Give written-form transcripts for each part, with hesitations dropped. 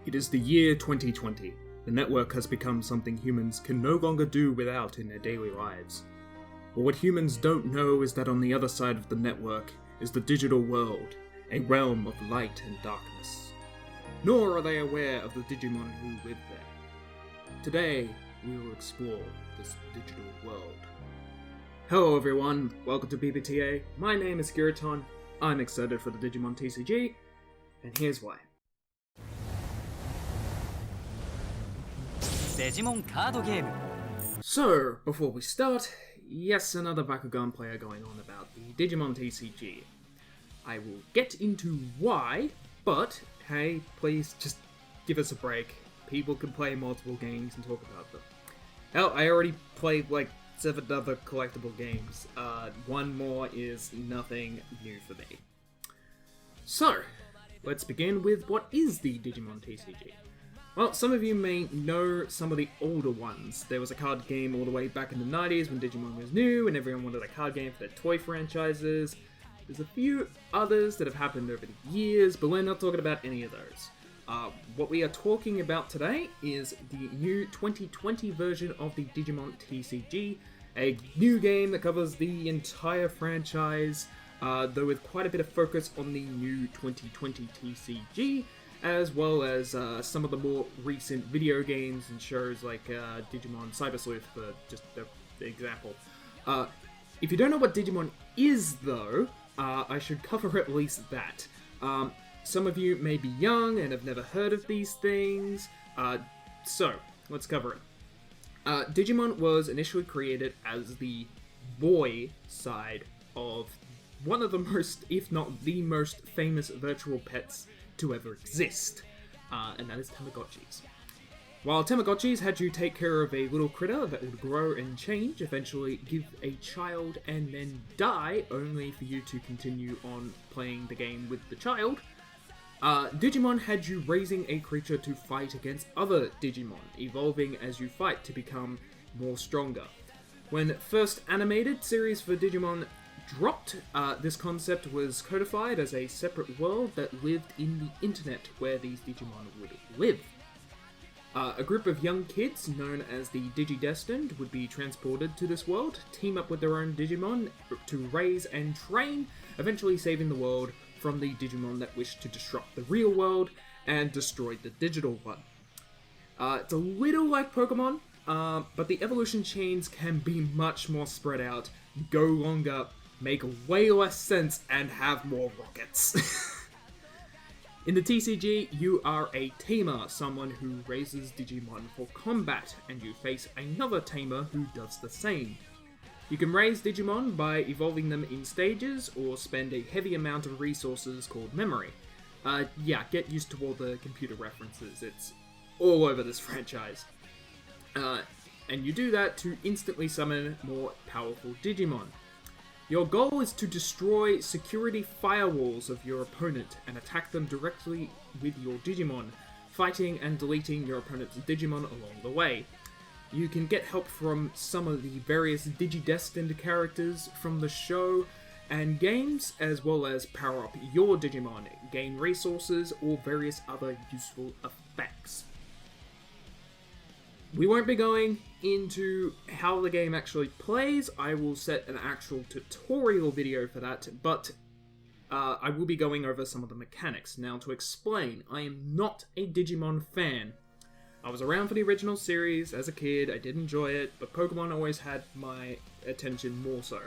It is the year 2020. The network has become something humans can no longer do without in their daily lives. But what humans don't know is that on the other side of the network is the digital world, a realm of light and darkness. Nor are they aware of the Digimon who live there. Today, we will explore this digital world. Hello everyone, welcome to B.B.T.A. My name is Giraton, I'm excited for the Digimon TCG, and here's why. So, before we start, yes, another Bakugan player going on about the Digimon TCG. I will get into why, but hey, please just give us a break. People can play multiple games and talk about them. Hell, I already played like 7 other collectible games. One more is nothing new for me. So, let's begin with what is the Digimon TCG. Well, some of you may know some of the older ones. There was a card game all the way back in the 90s when Digimon was new and everyone wanted a card game for their toy franchises. There's a few others that have happened over the years, but we're not talking about any of those. What we are talking about today is the new 2020 version of the Digimon TCG, a new game that covers the entire franchise, though with quite a bit of focus on the new 2020 TCG, as well as some of the more recent video games and shows like Digimon Cyber Sleuth, for just the example. If you don't know what Digimon is, though, I should cover at least that. Some of you may be young and have never heard of these things, so let's cover it. Digimon was initially created as the boy side of one of the most, if not the most famous virtual pets to ever exist, and that is Tamagotchis. While Tamagotchis had you take care of a little critter that would grow and change, eventually give a child and then die, only for you to continue on playing the game with the child, Digimon had you raising a creature to fight against other Digimon, evolving as you fight to become more stronger. When first animated series for Digimon dropped, this concept was codified as a separate world that lived in the internet where these Digimon would live. A group of young kids, known as the Digidestined, would be transported to this world, team up with their own Digimon to raise and train, eventually saving the world from the Digimon that wished to disrupt the real world and destroy the digital one. It's a little like Pokemon, but the evolution chains can be much more spread out, go longer, make way less sense, and have more rockets. In the TCG, you are a tamer, someone who raises Digimon for combat, and you face another tamer who does the same. You can raise Digimon by evolving them in stages, or spend a heavy amount of resources called memory. Yeah, get used to all the computer references, it's all over this franchise. And you do that to instantly summon more powerful Digimon. Your goal is to destroy security firewalls of your opponent and attack them directly with your Digimon, fighting and deleting your opponent's Digimon along the way. You can get help from some of the various Digidestined characters from the show and games, as well as power up your Digimon, gain resources, or various other useful effects. We won't be going into how the game actually plays. I will set an actual tutorial video for that, but I will be going over some of the mechanics. Now, to explain, I am not a Digimon fan. I was around for the original series as a kid, I did enjoy it, but Pokemon always had my attention more so.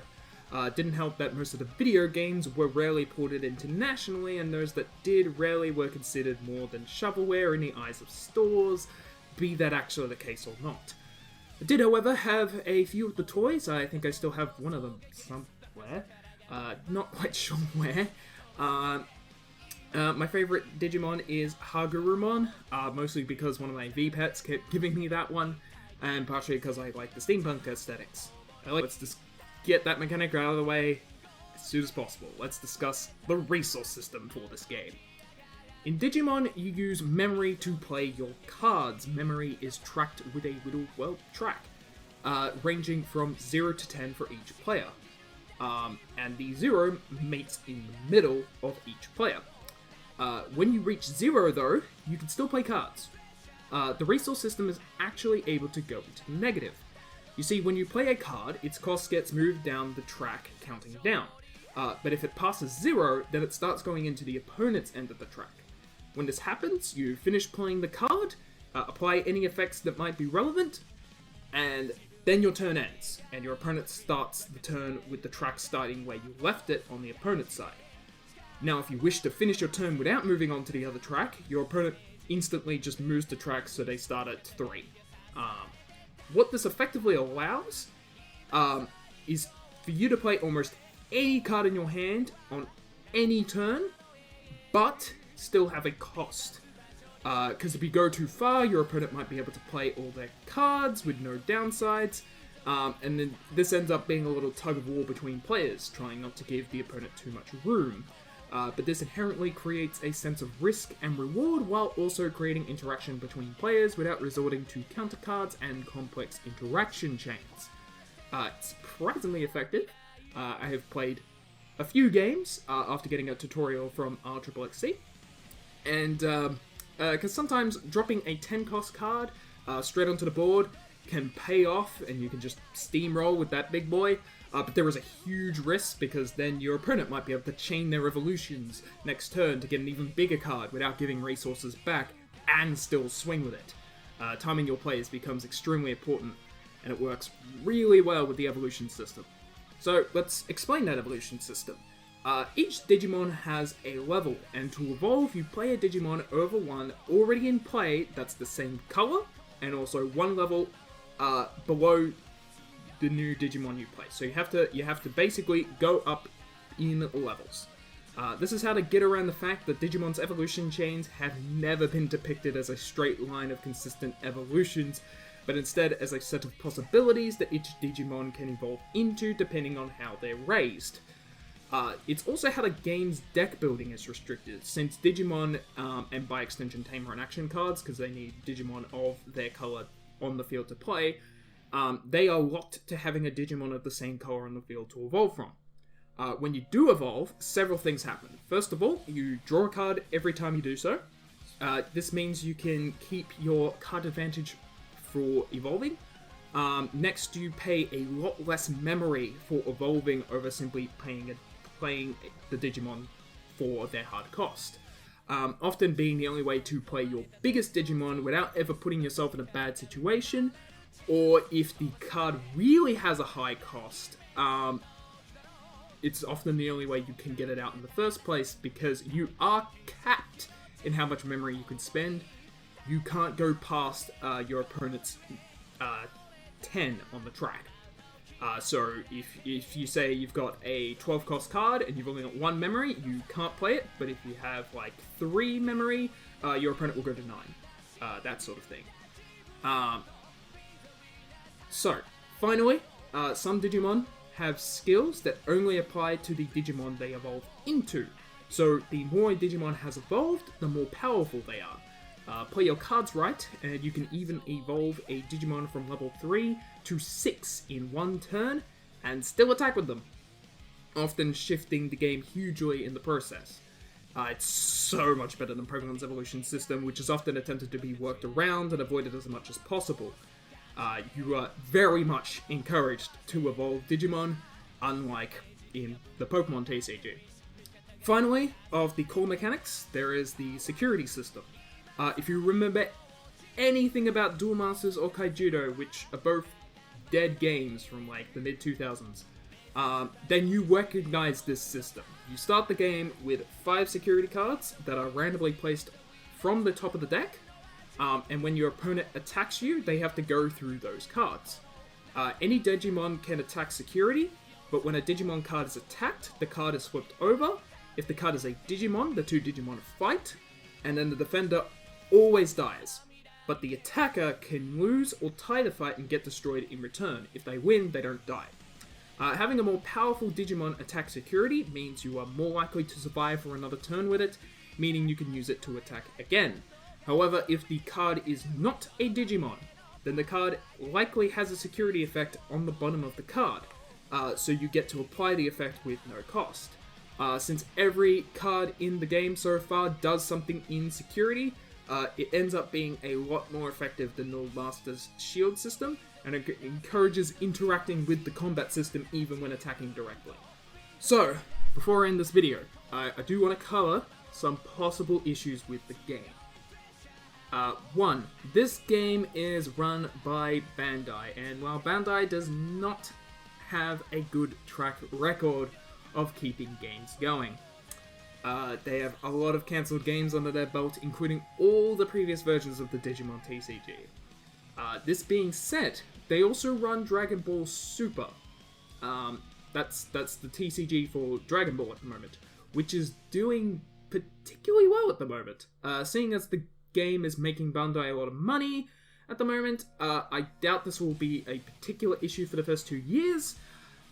Didn't help that most of the video games were rarely ported internationally, and those that did rarely were considered more than shovelware in the eyes of stores, be that actually the case or not. I did, however, have a few of the toys. I think I still have one of them somewhere. Not quite sure where. My favourite Digimon is Hagurumon, mostly because one of my V-Pets kept giving me that one, and partially because I like the steampunk aesthetics. Let's just get that mechanic out of the way as soon as possible. Let's discuss the resource system for this game. In Digimon, you use memory to play your cards. Memory is tracked with a little, well, track, ranging from 0 to 10 for each player. And the 0 mates in the middle of each player. When you reach 0, though, you can still play cards. The resource system is actually able to go into the negative. You see, when you play a card, its cost gets moved down the track, counting down. But if it passes 0, then it starts going into the opponent's end of the track. When this happens, you finish playing the card, apply any effects that might be relevant, and then your turn ends, and your opponent starts the turn with the track starting where you left it on the opponent's side. Now, if you wish to finish your turn without moving on to the other track, your opponent instantly just moves the track so they start at 3. What this effectively allows is for you to play almost any card in your hand on any turn, but still have a cost. Because if you go too far, your opponent might be able to play all their cards with no downsides, and then this ends up being a little tug of war between players, trying not to give the opponent too much room. But this inherently creates a sense of risk and reward while also creating interaction between players without resorting to counter cards and complex interaction chains. It's surprisingly effective. I have played a few games after getting a tutorial from RXXC, and because sometimes dropping a 10 cost card straight onto the board can pay off and you can just steamroll with that big boy. But there is a huge risk because then your opponent might be able to chain their evolutions next turn to get an even bigger card without giving resources back and still swing with it. Timing your plays becomes extremely important, and it works really well with the evolution system. So let's explain that evolution system. Each Digimon has a level, and to evolve you play a Digimon over one already in play that's the same color, and also one level below the new Digimon you play. So you have to basically go up in levels. This is how to get around the fact that Digimon's evolution chains have never been depicted as a straight line of consistent evolutions, but instead as a set of possibilities that each Digimon can evolve into depending on how they're raised. It's also how the game's deck building is restricted, since Digimon, and by extension Tamer and Action cards, because they need Digimon of their color on the field to play, they are locked to having a Digimon of the same color on the field to evolve from. When you do evolve, several things happen. First of all, you draw a card every time you do so. This means you can keep your card advantage for evolving. Next, you pay a lot less memory for evolving over simply playing the Digimon for their hard cost. Often being the only way to play your biggest Digimon without ever putting yourself in a bad situation, or if the card really has a high cost, it's often the only way you can get it out in the first place because you are capped in how much memory you can spend. You can't go past your opponent's 10 on the track. So if you say you've got a 12 cost card and you've only got 1 memory, you can't play it, but if you have like 3 memory, your opponent will go to 9. That sort of thing. So, finally, some Digimon have skills that only apply to the Digimon they evolve into. So, the more a Digimon has evolved, the more powerful they are. Play your cards right, and you can even evolve a Digimon from level 3 to 6 in one turn, and still attack with them, often shifting the game hugely in the process. It's so much better than Pokemon's evolution system, which is often attempted to be worked around and avoided as much as possible. You are very much encouraged to evolve Digimon, unlike in the Pokemon TCG. Finally, of the core mechanics, there is the security system. If you remember anything about Duel Masters or Kaijudo, which are both dead games from like the mid-2000s, then you recognize this system. You start the game with 5 security cards that are randomly placed from the top of the deck, and when your opponent attacks you, they have to go through those cards. Any Digimon can attack security, but when a Digimon card is attacked, the card is flipped over. If the card is a Digimon, the 2 Digimon fight, and then the defender always dies. But the attacker can lose or tie the fight and get destroyed in return. If they win, they don't die. Having a more powerful Digimon attack security means you are more likely to survive for another turn with it, meaning you can use it to attack again. However, if the card is not a Digimon, then the card likely has a security effect on the bottom of the card, so you get to apply the effect with no cost. Since every card in the game so far does something in security, it ends up being a lot more effective than the Master's Shield system, and it encourages interacting with the combat system even when attacking directly. So, before I end this video, I do want to cover some possible issues with the game. 1. This game is run by Bandai, and while Bandai does not have a good track record of keeping games going, they have a lot of cancelled games under their belt, including all the previous versions of the Digimon TCG. This being said, they also run Dragon Ball Super. That's the TCG for Dragon Ball at the moment, which is doing particularly well at the moment. Seeing as the game is making Bandai a lot of money at the moment, I doubt this will be a particular issue for the first 2 years.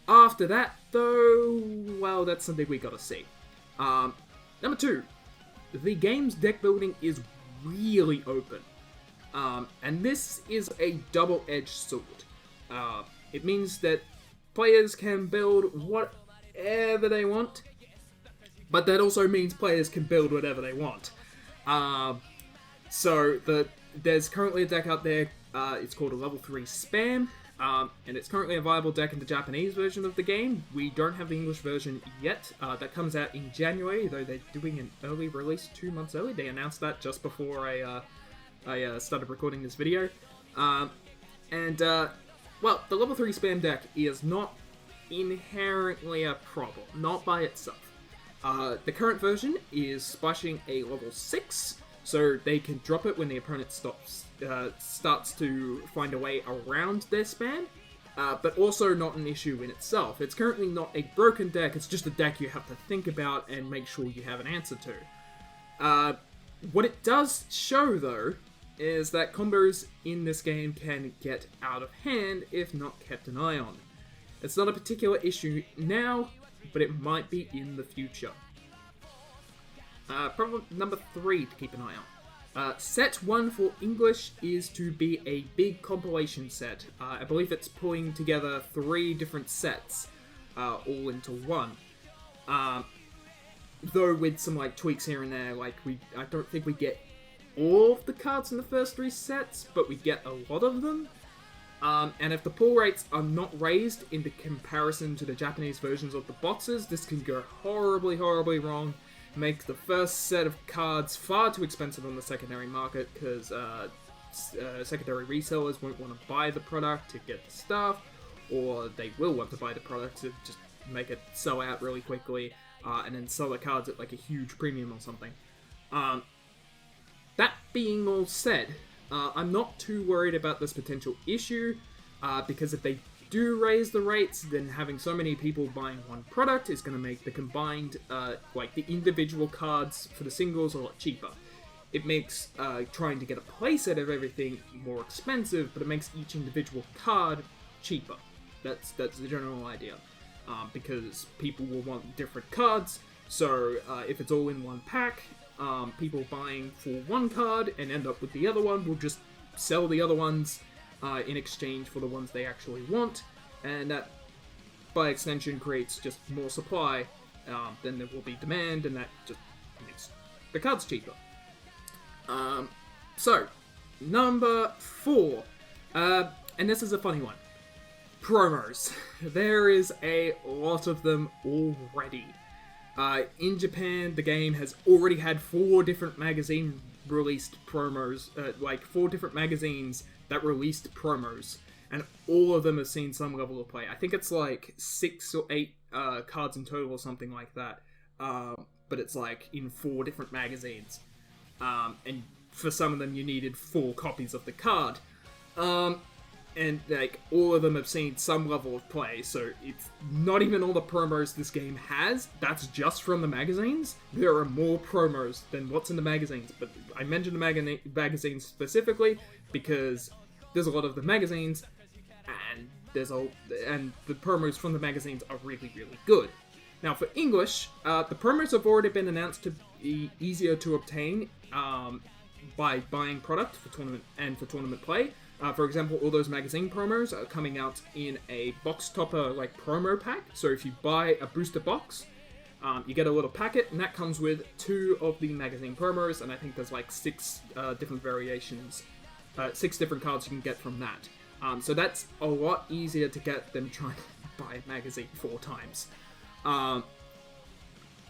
After that, though, well, that's something we gotta see. Number 2, the game's deck building is really open. And this is a double-edged sword. It means that players can build whatever they want, but that also means players can build whatever they want. So there's currently a deck out there, it's called a level 3 spam, and it's currently a viable deck in the Japanese version of the game. We don't have the English version yet. That comes out in January, though they're doing an early release 2 months early. They announced that just before I started recording this video. Well, the level 3 spam deck is not inherently a problem, not by itself. The current version is splashing a level 6, so they can drop it when the opponent starts to find a way around their spam, but also not an issue in itself. It's currently not a broken deck, it's just a deck you have to think about and make sure you have an answer to. What it does show, though, is that combos in this game can get out of hand if not kept an eye on. It's not a particular issue now, but it might be in the future. Problem number 3 to keep an eye on. Set 1 for English is to be a big compilation set. I believe it's pulling together 3 different sets, all into one. Though with some tweaks here and there, I don't think we get all of the cards in the first 3 sets, but we get a lot of them. And if the pull rates are not raised in the comparison to the Japanese versions of the boxes, this can go horribly, horribly wrong. Make the first set of cards far too expensive on the secondary market, because secondary resellers won't want to buy the product to get the stuff, or they will want to buy the product to just make it sell out really quickly, and then sell the cards at a huge premium or something. That being all said, I'm not too worried about this potential issue, because if they do raise the rates, then having so many people buying one product is going to make the combined, the individual cards for the singles a lot cheaper. It makes trying to get a playset of everything more expensive, but it makes each individual card cheaper. That's the general idea, because people will want different cards, so if it's all in one pack, people buying for one card and end up with the other one will just sell the other ones in exchange for the ones they actually want, and that by extension creates just more supply. Then there will be demand, and that just makes the cards cheaper. So, number 4, and this is a funny one. Promos. There is a lot of them already. In Japan, the game has already had 4 different magazine-released promos, 4 different magazines that released promos, and all of them have seen some level of play. I think it's 6 or 8 cards in total or something like that, but it's in 4 different magazines, and for some of them you needed 4 copies of the card. And all of them have seen some level of play, so it's not even all the promos this game has. That's just from the magazines. There are more promos than what's in the magazines, but I mentioned the magazines specifically because there's a lot of the magazines, and the promos from the magazines are really, really good. Now for English, the promos have already been announced to be easier to obtain by buying product for tournament play. For example, all those magazine promos are coming out in a box topper promo pack. So if you buy a booster box, You get a little packet, and that comes with 2 of the magazine promos, and I think there's like 6 different variations, 6 different cards you can get from that. So that's a lot easier to get than trying to buy a magazine 4 times.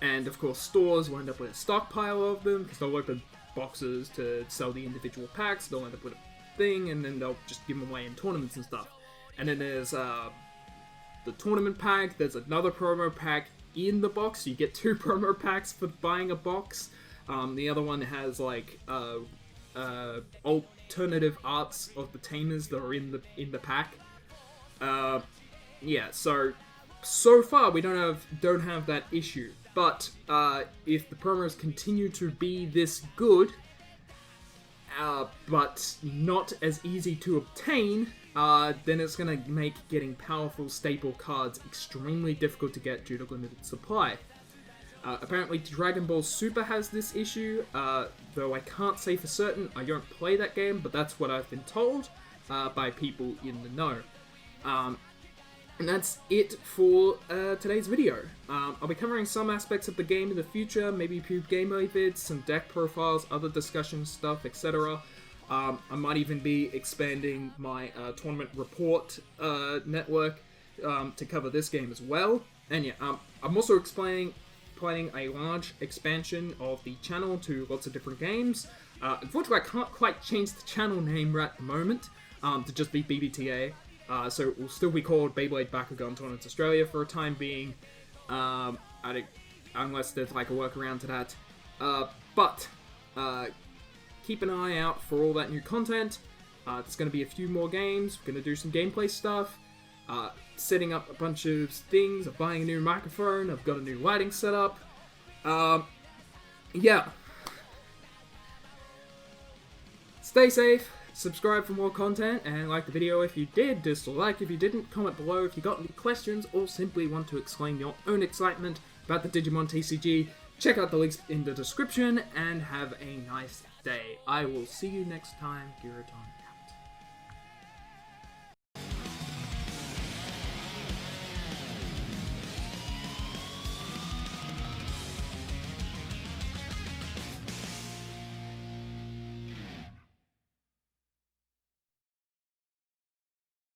And of course, stores will end up with a stockpile of them, because they'll open boxes to sell the individual packs, they'll end up with a thing, and then they'll just give them away in tournaments and stuff. And then there's the tournament pack, there's another promo pack in the box, so you get 2 promo packs for buying a box. The other one has like alternative arts of the tamers that are in the pack. Yeah, so far we don't have that issue. But if the promos continue to be this good, but not as easy to obtain, then it's going to make getting powerful staple cards extremely difficult to get due to limited supply. Apparently Dragon Ball Super has this issue, though I can't say for certain. I don't play that game, but that's what I've been told by people in the know. And that's it for today's video. I'll be covering some aspects of the game in the future, maybe few gameplay vids, some deck profiles, other discussion stuff, etc. I might even be expanding my tournament report network to cover this game as well. And yeah, I'm also planning a large expansion of the channel to lots of different games. Unfortunately, I can't quite change the channel name at the moment to just be B.B.T.A. So it will still be called Beyblade Bakugan Tournaments Australia for a time being, unless there's like a workaround to that. But keep an eye out for all that new content. There's going to be a few more games. We're going to do some gameplay stuff. Setting up a bunch of things. I'm buying a new microphone. I've got a new lighting setup. Yeah. Stay safe. Subscribe for more content, and like the video if you did, dislike if you didn't, comment below if you got any questions, or simply want to exclaim your own excitement about the Digimon TCG. Check out the links in the description, and have a nice day. I will see you next time, Giraton.